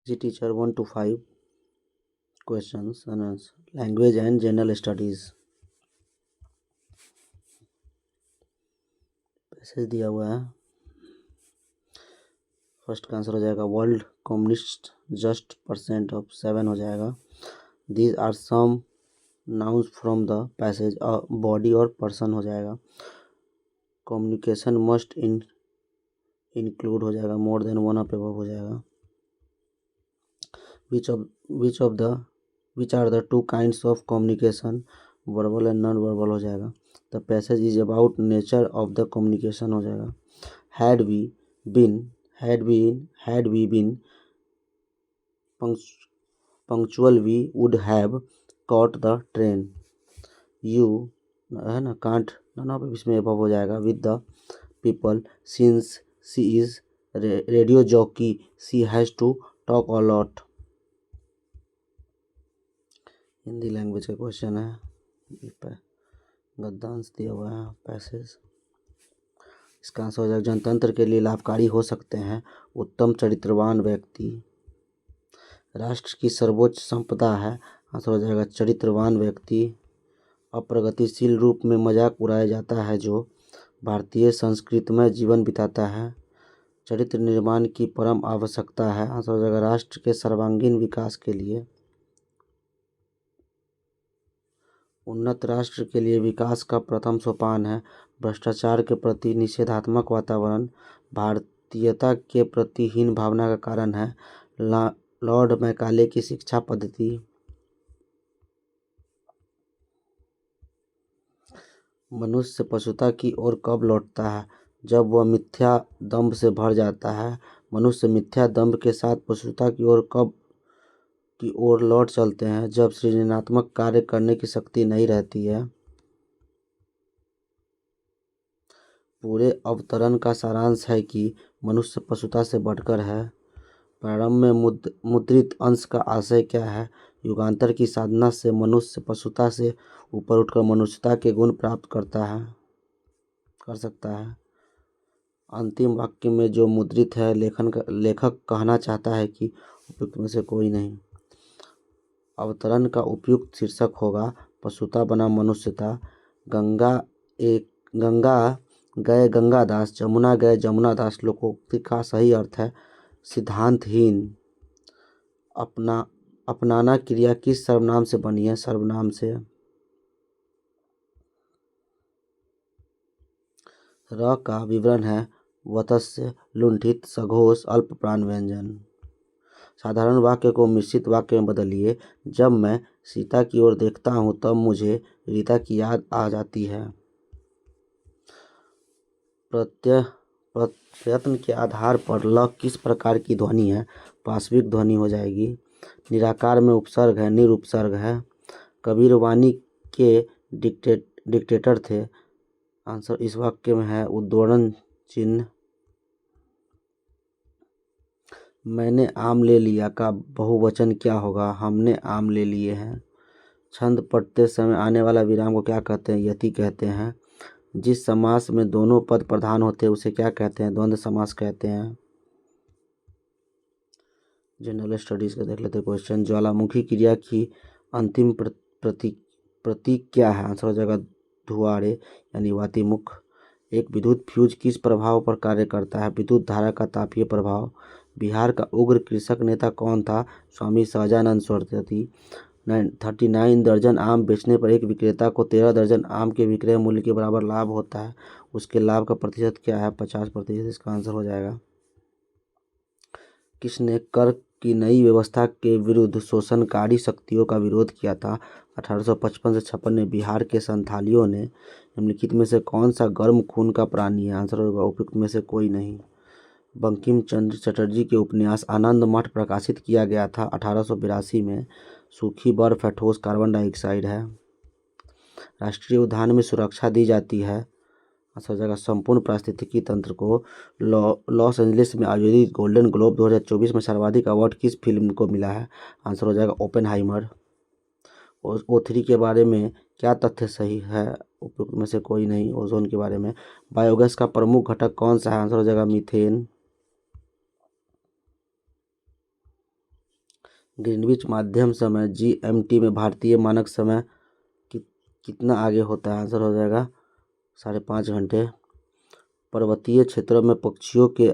Ji teacher 1 to 5 questions and answer. Language and general studies. Passage दिया हुआ है। First का आंसर हो जाएगा world communist just percent of 7 हो जाएगा। These are some nouns from the passage body और पर्सन हो जाएगा। कम्युनिकेशन मस्ट इंक्लूड हो जाएगा। More than one of above हो जाएगा। Which are the two kinds of communication, verbal and non verbal हो जाएगा। The passage is about nature of the communication हो जाएगा। Had we been punctual we would have caught the train. You है ना, can't ना इसमें above हो जाएगा। With the people since she is radio jockey she has to talk a lot. Hindi language का question है। गद्यांश दिया हुआ है पैसेज। इसका आंसर हो जाएगा जनतंत्र के लिए लाभकारी हो सकते हैं उत्तम चरित्रवान व्यक्ति। राष्ट्र की सर्वोच्च संपदा है, आंसर हो जाएगा चरित्रवान व्यक्ति। अप्रगतिशील रूप में मजाक उड़ाया जाता है जो भारतीय संस्कृति में जीवन बिताता है। चरित्र निर्माण की परम आवश्यकता है, आंसर हो जाएगा राष्ट्र के सर्वांगीण विकास के लिए। उन्नत राष्ट्र के लिए विकास का प्रथम सोपान है भ्रष्टाचार के प्रति निषेधात्मक वातावरण। भारतीयता के प्रति हीन भावना का कारण है लॉर्ड मैकाले की शिक्षा पद्धति। मनुष्य पशुता की ओर कब लौटता है, जब वह मिथ्या दंभ से भर जाता है। मनुष्य मिथ्या दंभ के साथ पशुता की ओर लौट चलते हैं जब सृजनात्मक कार्य करने की शक्ति नहीं रहती है। पूरे अवतरण का सारांश है कि मनुष्य पशुता से बढ़कर है। प्रारंभ में मुद्रित अंश का आशय क्या है। युगांतर की साधना से मनुष्य पशुता से ऊपर उठकर मनुष्यता के गुण प्राप्त कर सकता है। अंतिम वाक्य में जो मुद्रित है लेखक कहना चाहता है कि उपयुक्त में से कोई नहीं। अवतरण का उपयुक्त शीर्षक होगा पशुता बना मनुष्यता। गंगा गए गंगादास, जमुना गए जमुनादास लोकोक्ति का सही अर्थ है सिद्धांतहीन। अपनाना क्रिया किस सर्वनाम से बनी है, सर्वनाम से। र का विवरण है वत्स्य, लुंठित, सघोष, अल्प प्राण व्यंजन। साधारण वाक्य को मिश्रित वाक्य में बदलिए। जब मैं सीता की ओर देखता हूँ तब मुझे रीता की याद आ जाती है। प्रयत्न के आधार पर ल किस प्रकार की ध्वनि है, पार्श्विक ध्वनि हो जाएगी। निराकार में उपसर्ग है, निरुपसर्ग है। कबीर वाणी के डिक्टेटर थे, आंसर इस वाक्य में है उद्धरण चिन्ह। मैंने आम ले लिया का बहुवचन क्या होगा, हमने आम ले लिए हैं। छंद पढ़ते समय आने वाला विराम को क्या कहते हैं, यति कहते हैं। जिस समास में दोनों पद प्रधान होते हैं उसे क्या कहते हैं, द्वंद्व समास कहते हैं। जनरल स्टडीज का देख लेते हैं क्वेश्चन। ज्वालामुखी क्रिया की अंतिम प्रतीक क्या है, आंसर हो जाएगा धुआड़े यानी वातिमुख। एक विद्युत फ्यूज किस प्रभाव पर कार्य करता है, विद्युत धारा का तापीय प्रभाव। बिहार का उग्र कृषक नेता कौन था, स्वामी सहजानंद सरस्वती। 39 दर्जन आम बेचने पर एक विक्रेता को 13 दर्जन आम के विक्रय मूल्य के बराबर लाभ होता है, उसके लाभ का प्रतिशत क्या है, 50%। इसका आंसर हो जाएगा। किसने कर की नई व्यवस्था के विरुद्ध शोषणकारी शक्तियों का विरोध किया था, 1855 से 56 में। बिहार के संथालियों ने निम्नलिखित में से कौन सा गर्म खून का प्राणी है, आंसर होगा उपयुक्त में से कोई नहीं। बंकिम चंद्र चटर्जी के उपन्यास आनंद मठ प्रकाशित किया गया था 1882 में। सूखी बर्फ है, ठोस कार्बन डाइऑक्साइड है। राष्ट्रीय उद्यान में सुरक्षा दी जाती है, आंसर हो जाएगा संपूर्ण पारिस्थितिकी तंत्र को। लॉस एंजलिस में आयोजित गोल्डन ग्लोब 2024 में सर्वाधिक अवार्ड किस फिल्म को मिला है, आंसर हो जाएगा ओपेनहाइमर। O3 के बारे में क्या तथ्य सही है, उपयुक्त में से कोई नहीं। ओजोन के बारे में। बायोगैस का प्रमुख घटक कौन सा है, आंसर हो जाएगा मीथेन। ग्रीनविच माध्यम समय GMT में भारतीय मानक समय कितना आगे होता है? आंसर हो जाएगा 5.5 घंटे। पर्वतीय क्षेत्रों में पक्षियों के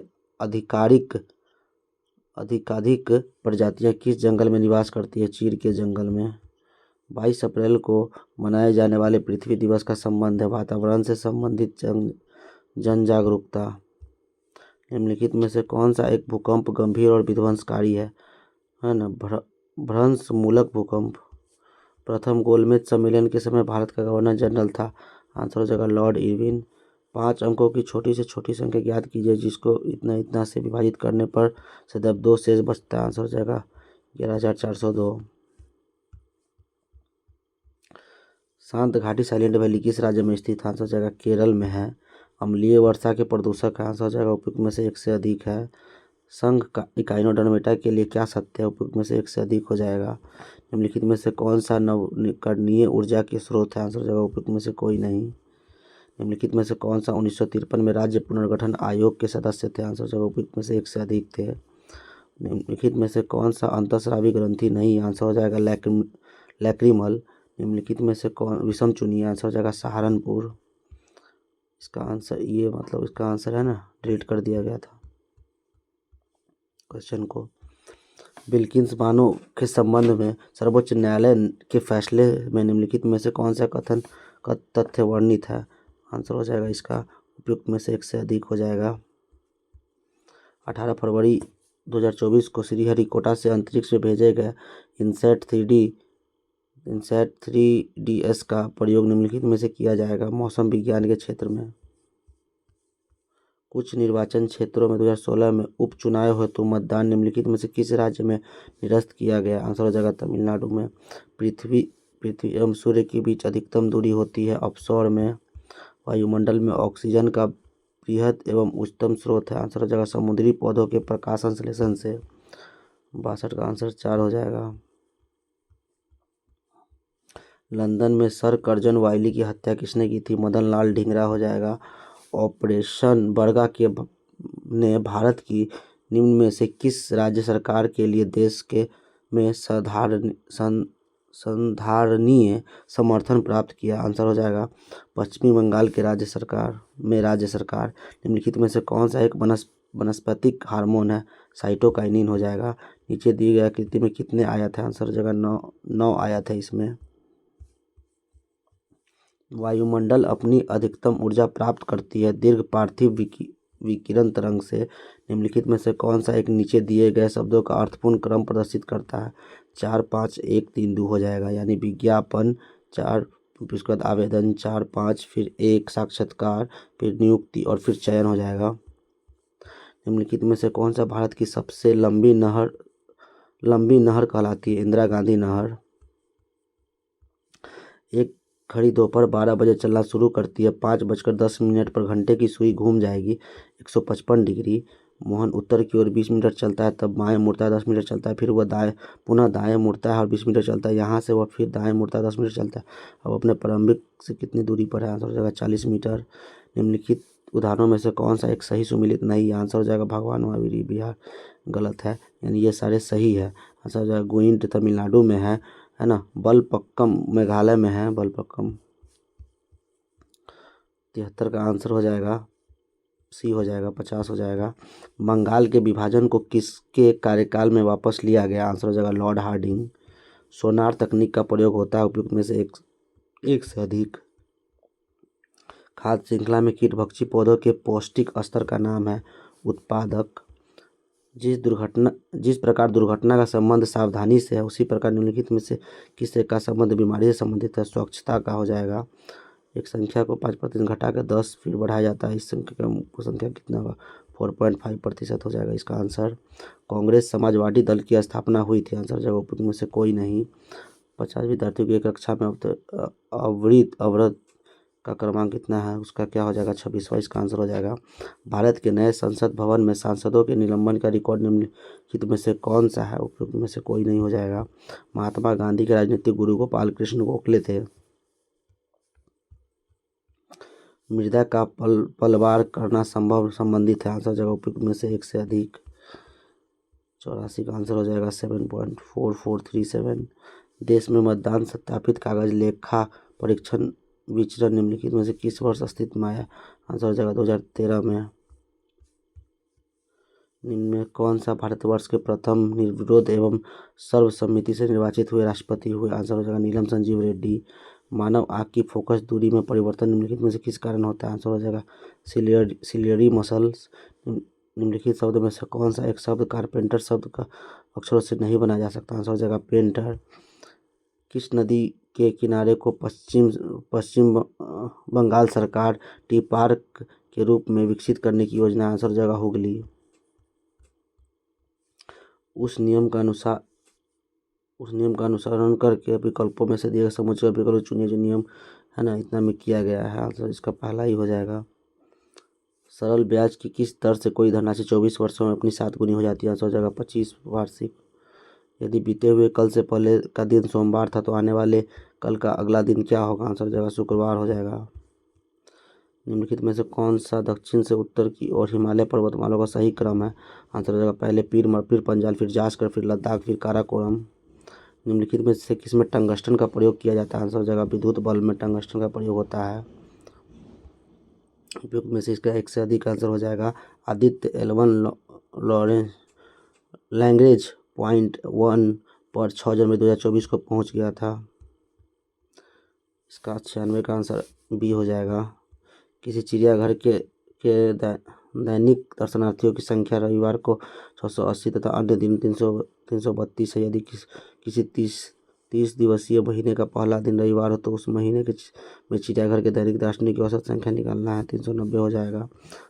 अधिकाधिक प्रजातियां किस जंगल में निवास करती है? चीड़ के जंगल में। 22 अप्रैल को मनाए जाने वाले पृथ्वी दिवस का संबंध है वातावरण से संबंधित जन जागरूकता। निम्नलिखित में से कौन सा एक भूकंप गंभीर और विध्वंसकारी है ना? भ्रंशमूलक भूकंप। प्रथम गोलमेज सम्मेलन के समय भारत का गवर्नर जनरल था? आंसर हो जाएगा लॉर्ड इरविन। 5 अंकों की छोटी से छोटी संख्या ज्ञात कीजिए जिसको इतना इतना से विभाजित करने पर सदैव 2 शेष बचता है। आंसर हो जाएगा 11,402। शांत घाटी साइलेंट वैली किस राज्य में स्थित है? आंसर हो जाएगा केरल में है। अम्लीय वर्षा के प्रदूषक है? आंसर हो जाएगा उपयुक्त में से एक से अधिक है। संघ का इकाइनोडर्मेटा के लिए क्या सत्य है? उपयुक्त में से एक से अधिक हो जाएगा। निम्नलिखित में से कौन सा नवीकरणीय ऊर्जा के स्रोत है? आंसर हो जाएगा उपयुक्त में से कोई नहीं। निम्नलिखित में से कौन सा 1953 में राज्य पुनर्गठन आयोग के सदस्य थे? आंसर हो जाएगा उपयुक्त में से एक से अधिक थे। निम्नलिखित में से कौन सा अंतःस्रावी ग्रंथि नहीं? आंसर हो जाएगा लैक्रिमल। निम्नलिखित में से कौन विषम चुनिए? आंसर हो जाएगा सहारनपुर। इसका आंसर इसका आंसर है ना, डिलीट कर दिया गया था क्वेश्चन को। बिल्किंस बानो के संबंध में सर्वोच्च न्यायालय के फैसले में निम्नलिखित में से कौन सा कथन का तथ्य वर्णित है? आंसर हो जाएगा इसका उपयुक्त में से एक से अधिक हो जाएगा। 18 फरवरी 2024 को श्रीहरिकोटा से अंतरिक्ष में भेजे गए इनसैट 3DS का प्रयोग निम्नलिखित में से किया जाएगा? मौसम विज्ञान के क्षेत्र में। कुछ निर्वाचन क्षेत्रों में 2016 में उपचुनाव हेतु मतदान निम्नलिखित में से किस राज्य में निरस्त किया गया? आंसर हो जाएगा तमिलनाडु में। पृथ्वी एवं सूर्य के बीच अधिकतम दूरी होती है ऑफशोर में। वायुमंडल में ऑक्सीजन का बृहद एवं उच्चतम स्रोत है? आंसर हो जाएगा समुद्री पौधों के प्रकाश संश्लेषण से। 62 का आंसर 4 हो जाएगा। लंदन में सर कर्जन वाइली की हत्या किसने की थी? मदन लाल ढींगरा हो जाएगा। ऑपरेशन बर्गा ने भारत की निम्न में से किस राज्य सरकार के लिए देश के में संधारणीय समर्थन प्राप्त किया? आंसर हो जाएगा पश्चिमी बंगाल के राज्य सरकार। निम्नलिखित में से कौन सा एक वनस्पतिक हार्मोन है? साइटोकाइनिन हो जाएगा। नीचे दिए गए आकृति में कितने आयत है? आंसर हो जाएगा 9 आयत है इसमें। वायुमंडल अपनी अधिकतम ऊर्जा प्राप्त करती है दीर्घ पार्थिव विकिरण तरंग से। निम्नलिखित में से कौन सा एक नीचे दिए गए शब्दों का अर्थपूर्ण क्रम प्रदर्शित करता है? 4 5 1 3 2 हो जाएगा, यानी विज्ञापन 4, उसके बाद आवेदन 4 5, फिर 1 साक्षात्कार, फिर नियुक्ति और फिर चयन हो जाएगा। निम्नलिखित में से कौन सा भारत की सबसे लंबी नहर कहलाती है? इंदिरा गांधी नहर। एक घड़ी दोपहर 12 बजे चलना शुरू करती है। 5:10 पर घंटे की सुई घूम जाएगी 155 डिग्री। मोहन उत्तर की ओर 20 मीटर चलता है, तब बाएं मुड़ता है 10 मीटर चलता है, फिर वह पुनः दाएं मुड़ता है और 20 मीटर चलता है। यहाँ से वह फिर दाएं मुड़ता है 10 मीटर चलता है। अब अपने प्रारंभिक से कितनी दूरी पर है? आंसर हो जाएगा 40 मीटर। निम्नलिखित उदाहरणों में से कौन सा एक सही सुमिलित नहीं? आंसर हो जाएगा भगवान महावीर बिहार। गलत है, यानी ये सारे सही है। आंसर हो जाएगा गुइंड तमिलनाडु में है ना। बलपक्कम मेघालय में है बलपक्कम। 73 का आंसर हो जाएगा सी हो जाएगा। 50 हो जाएगा। बंगाल के विभाजन को किसके कार्यकाल में वापस लिया गया? आंसर हो जाएगा लॉर्ड हार्डिंग। सोनार तकनीक का प्रयोग होता है उपयुक्त में से एक से अधिक। खाद्य श्रृंखला में कीटभक्षी पौधों के पौष्टिक स्तर का नाम है उत्पादक। जिस प्रकार दुर्घटना का संबंध सावधानी से है, उसी प्रकार निम्नलिखित में से किस का संबंध बीमारी से संबंधित है? स्वच्छता का हो जाएगा। एक संख्या को 5% घटा कर 10 फिर बढ़ाया जाता है, इस संख्या का संख्या कितना होगा? 4.5% हो जाएगा इसका आंसर। कांग्रेस समाजवादी दल की स्थापना हुई थी? आंसर जगह उपयुक्त में से कोई नहीं। 50 विद्यार्थियों की एक कक्षा में अवरत का क्रमांक कितना है? उसका क्या हो जाएगा? 26वां इसका आंसर हो जाएगा। भारत के नए संसद भवन में सांसदों के निलंबन का रिकॉर्ड निम्नलिखित में से कौन सा है? उपयुक्त में से कोई नहीं हो जाएगा। महात्मा गांधी के राजनीतिक गुरु गोपाल कृष्ण गोखले थे। मृदा का पलवार करना संबंधित है? आंसर जगह उपयुक्त में से एक से अधिक। 84 का आंसर हो जाएगा 7.4437। देश में मतदान सत्यापित कागज लेखा परीक्षण विचरण निम्नलिखित में से किस वर्ष अस्तित्व में आया? आंसर हो जाएगा 2013 में। निम्न में कौन सा भारतवर्ष के प्रथम निर्विरोध एवं सर्वसम्मति से निर्वाचित हुए राष्ट्रपति हुए? आंसर हो जाएगा नीलम संजीव रेड्डी। मानव आँख की फोकस दूरी में परिवर्तन निम्नलिखित में से किस कारण होता है? आंसर हो जाएगा सिलियरी मसल्स। निम्नलिखित शब्द में से कौन सा एक शब्द कारपेंटर शब्द का अक्षरों से नहीं बनाया जा सकता? आंसर हो जाएगा पेंटर। किस नदी के किनारे को पश्चिम बंगाल सरकार टी पार्क के रूप में विकसित करने की योजना? आंसर हो जाएगा हुगली। उस नियम का अनुसरण करके विकल्पों में से दिए गए समुच्चय विकल्प चुनिए जो नियम है ना इतना में किया गया है। आंसर इसका पहला ही हो जाएगा। सरल ब्याज की किस दर से कोई धनराशि 24 वर्षों में अपनी 7 गुनी हो जाती है? आंसर हो जाएगा 25 वार्षिक। यदि बीते हुए कल से पहले का दिन सोमवार था तो आने वाले कल का अगला दिन क्या होगा? आंसर हो जाएगा शुक्रवार हो जाएगा। निम्नलिखित में से कौन सा दक्षिण से उत्तर की ओर हिमालय पर्वतमाला का सही क्रम है? आंसर हो जाएगा पहले पीर, फिर पंजाल, फिर जास्कर, फिर लद्दाख, फिर काराकोरम। निम्नलिखित में से किसमें टंगस्टन का प्रयोग किया जाता है? आंसर हो जाएगा विद्युत बल्ब में टंगस्टन का प्रयोग होता है। उपयुक्त में से इसका एक से अधिक आंसर हो जाएगा आदित्य L1 लैग्रेंज पॉइंट 1 पर 6 जनवरी 2024 को पहुंच गया था। इसका 96 का आंसर बी हो जाएगा। किसी चिड़ियाघर के दैनिक दर्शनार्थियों की संख्या रविवार को 680 तथा अन्य दिन 332 है। यदि किसी 30 दिवसीय महीने का पहला दिन रविवार हो तो उस महीने में चिड़ियाघर के दैनिक दर्शनार्थियों की औसत संख्या निकालना है। 390 हो जाएगा।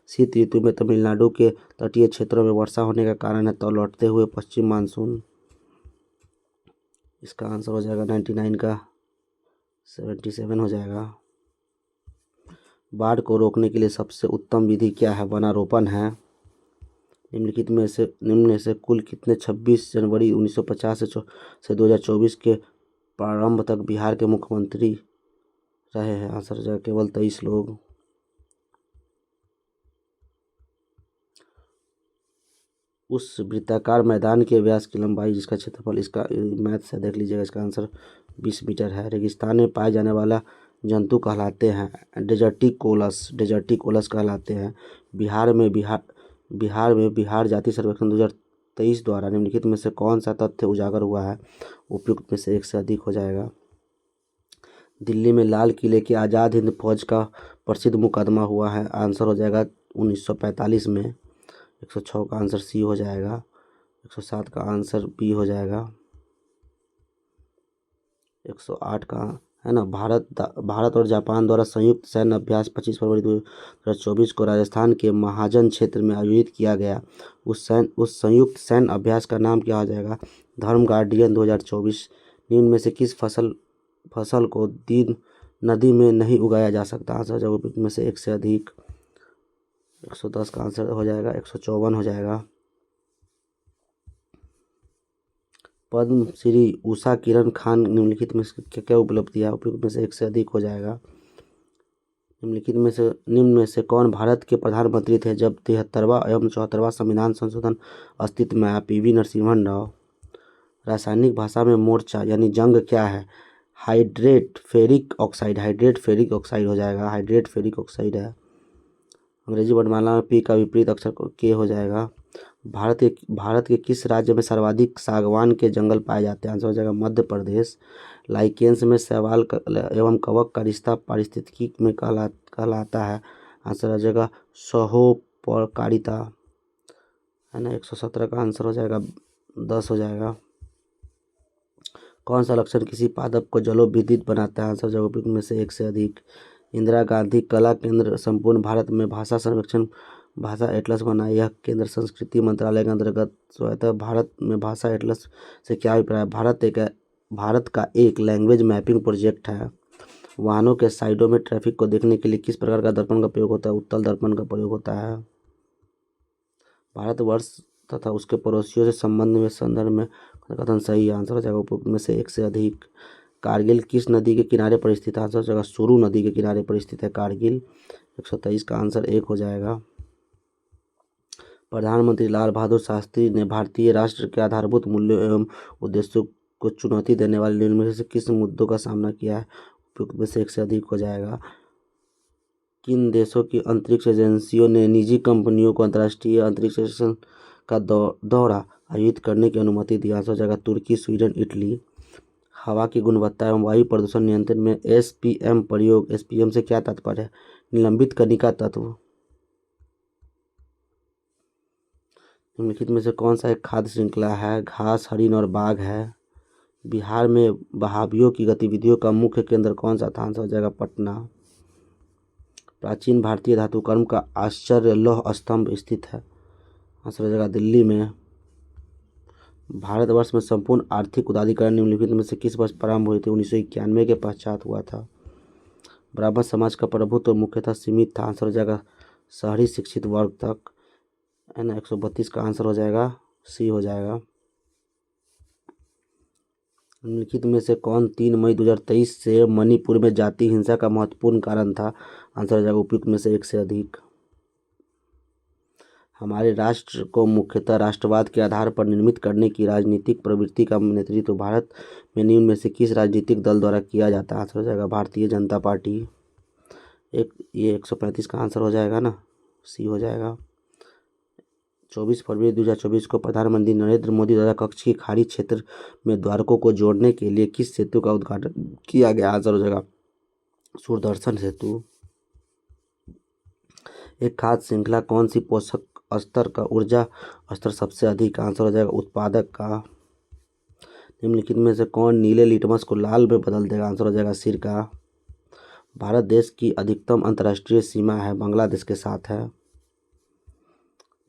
शीत ऋतु में तमिलनाडु के तटीय क्षेत्रों में वर्षा होने का कारण है तो लौटते हुए पश्चिम मानसून। इसका आंसर हो जाएगा 99 का 77 हो जाएगा। बाढ़ को रोकने के लिए सबसे उत्तम विधि क्या है? वनारोपण है। निम्न से कुल कितने 26 जनवरी 1950 से 2024 के प्रारंभ तक बिहार के मुख्यमंत्री रहे हैं? आंसर हो जाएगा केवल 23 लोग। उस वृत्ताकार मैदान के व्यास की लंबाई जिसका क्षेत्रफल, इसका मैथ से देख लीजिएगा, इसका आंसर 20 मीटर है। रेगिस्तान में पाए जाने वाला जंतु कहलाते हैं डेजर्टिकोलस कहलाते हैं। बिहार में बिहार जाति सर्वेक्षण 2023 द्वारा निम्नलिखित में से कौन सा तथ्य उजागर हुआ है? उपयुक्त में से एक से अधिक हो जाएगा। दिल्ली में लाल किले के आज़ाद हिंद फौज का प्रसिद्ध मुकदमा हुआ है। आंसर हो जाएगा 1945 में। 106 का आंसर सी हो जाएगा। 107 का आंसर बी हो जाएगा। 108 का है ना भारत और जापान द्वारा संयुक्त सैन्य अभ्यास 25 फरवरी 2024 को राजस्थान के महाजन क्षेत्र में आयोजित किया गया। उस संयुक्त सैन्य अभ्यास का नाम क्या हो जाएगा? धर्म गार्डियन 2024। निम्न में से किस फसल को नदी में नहीं उगाया जा सकता? आंसर जब में से एक से अधिक। 110 का आंसर हो जाएगा। 154 हो जाएगा। पद्म श्री उषा किरण खान निम्नलिखित में क्या क्या उपलब्धि है? उपयुक्त में से एक से अधिक हो जाएगा। निम्न में से कौन भारत के प्रधानमंत्री थे जब 73वां एवं 74वां संविधान संशोधन अस्तित्व में आया? PV नरसिम्हन राव। रासायनिक भाषा में मोर्चा यानी जंग क्या है? हाइड्रेट फेरिक ऑक्साइड हो जाएगा। हाइड्रेट फेरिक ऑक्साइड है। अंग्रेजी वर्णमाला में पी का विपरीत अक्षर के हो जाएगा। भारत के किस राज्य में सर्वाधिक सागवान के जंगल पाए जाते हैं? आंसर हो जाएगा मध्य प्रदेश। लाइकेंस में शैवाल एवं कवक का रिश्ता पारिस्थितिकी में कहलाता है। आंसर हो जाएगा सहोपकारिता है ना। 117 का आंसर हो जाएगा 10 हो जाएगा। कौन सा लक्षण किसी पादप को जलोविद्युत बनाता है? आंसर जवाब में से एक से अधिक। इंदिरा गांधी कला केंद्र संपूर्ण भारत में भाषा सर्वेक्षण भाषा एटलस बनाया। यह केंद्र संस्कृति मंत्रालय के अंतर्गत स्वायत्त। भारत में भाषा एटलस से क्या अभिप्राय? भारत का एक लैंग्वेज मैपिंग प्रोजेक्ट है। वाहनों के साइडों में ट्रैफिक को देखने के लिए किस प्रकार का दर्पण का प्रयोग होता है? उत्तल दर्पण का प्रयोग होता है। भारतवर्ष तथा उसके पड़ोसियों से संबंध में संदर्भ में कथन सही है। आंसर हो जाएगा उपयुक्त में से एक से अधिक। कारगिल किस नदी के किनारे पर स्थित है? आंसर हो जाएगा सुरु नदी के किनारे पर स्थित है कारगिल। 123 का आंसर एक हो जाएगा। प्रधानमंत्री लाल बहादुर शास्त्री ने भारतीय राष्ट्र के आधारभूत मूल्यों एवं उद्देश्यों को चुनौती देने वाले निम्नलिखित में से किस मुद्दों का सामना किया है? उपयुक्त में से एक से अधिक हो जाएगा। किन देशों की अंतरिक्ष एजेंसियों ने निजी कंपनियों को अंतर्राष्ट्रीय अंतरिक्ष स्टेशन का दौरा आयोजित करने की अनुमति दी? आंसर हो जाएगा तुर्की, स्वीडन, इटली। हवा की गुणवत्ता एवं वायु प्रदूषण नियंत्रण में एसपीएम प्रयोग। एसपीएम से क्या तात्पर्य है? निलंबित कनिका तत्व। निम्नलिखित में से कौन सा एक खाद्य श्रृंखला है? घास, हरिण और बाघ है। बिहार में बहाबियों की गतिविधियों का मुख्य केंद्र कौन सा था? आंसर हो जाएगा पटना। प्राचीन भारतीय धातुकर्म का आश्चर्य लौह स्तंभ स्थित है। आंसर हो जाएगा दिल्ली में। भारतवर्ष में संपूर्ण आर्थिक उदारीकरण निम्नलिखित में से किस वर्ष प्रारंभ हुई थी? 1991 के पश्चात हुआ था। ब्राह्मण समाज का प्रभुत्व मुख्यतः सीमित था। आंसर हो जाएगा शहरी शिक्षित वर्ग तक, है ना। 132 का आंसर हो जाएगा सी हो जाएगा। निम्नलिखित में से कौन 3 मई 2023 से मणिपुर में जाति हिंसा का महत्वपूर्ण कारण था? आंसर हो जाएगा उपयुक्त में से एक से अधिक। हमारे राष्ट्र को मुख्यतः राष्ट्रवाद के आधार पर निर्मित करने की राजनीतिक प्रवृत्ति का नेतृत्व भारत में निम्न में से किस राजनीतिक दल द्वारा किया जाता है? आंसर हो जाएगा भारतीय जनता पार्टी। ये 135 का आंसर हो जाएगा ना, सी हो जाएगा। 24 फरवरी 2024 को प्रधानमंत्री नरेंद्र मोदी द्वारा कच्छ की खाड़ी क्षेत्र में द्वारकों को जोड़ने के लिए किस सेतु का उद्घाटन किया गया? आंसर हो जाएगा सूरदर्शन सेतु। एक खाद्य श्रृंखला कौन सी पोषक स्तर का ऊर्जा स्तर सबसे अधिक? आंसर हो जाएगा उत्पादक का। निम्नलिखित में से कौन नीले लिटमस को लाल में बदल देगा? आंसर हो जाएगा सिरका। भारत देश की अधिकतम अंतर्राष्ट्रीय सीमा है बांग्लादेश के साथ है।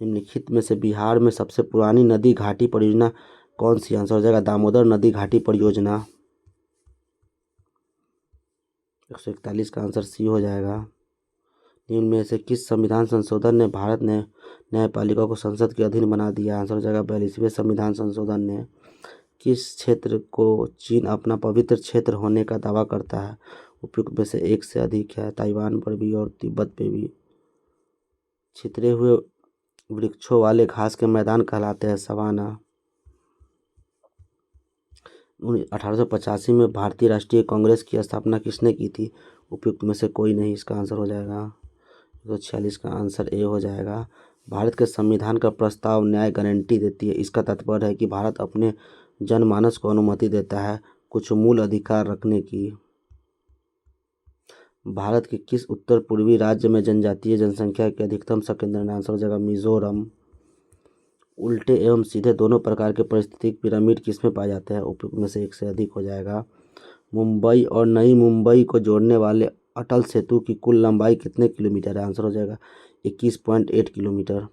निम्नलिखित में से बिहार में सबसे पुरानी नदी घाटी परियोजना कौन सी? आंसर हो जाएगा दामोदर नदी घाटी परियोजना। 141 का आंसर सी हो जाएगा। निम्न में से किस संविधान संशोधन ने भारत ने न्यायपालिका को संसद के अधीन बना दिया? आंसर हो जाएगा 42वें संविधान संशोधन ने। किस क्षेत्र को चीन अपना पवित्र क्षेत्र होने का दावा करता है? उपयुक्त में से एक से अधिक है। ताइवान पर भी और तिब्बत पे भी। छितरे हुए वृक्षों वाले घास के मैदान कहलाते हैं सवाना। 1885 में भारतीय राष्ट्रीय कांग्रेस की स्थापना किसने की थी? उपयुक्त में से कोई नहीं, इसका आंसर हो जाएगा 146 का आंसर ए हो जाएगा। भारत के संविधान का प्रस्ताव न्याय गारंटी देती है। इसका तात्पर्य है कि भारत अपने जनमानस को अनुमति देता है कुछ मूल अधिकार रखने की। भारत के किस उत्तर पूर्वी राज्य में जनजातीय जनसंख्या की अधिकतम संकेंद्रण? आंसर हो जाएगा मिजोरम। उल्टे एवं सीधे दोनों प्रकार के पारिस्थितिक पिरामिड किसमें पाए जाते हैं? उपयुक्त में से एक से अधिक हो जाएगा। मुंबई और नई मुंबई को जोड़ने वाले अटल सेतु की कुल लंबाई कितने किलोमीटर है? आंसर हो जाएगा 21.8 किलोमीटर।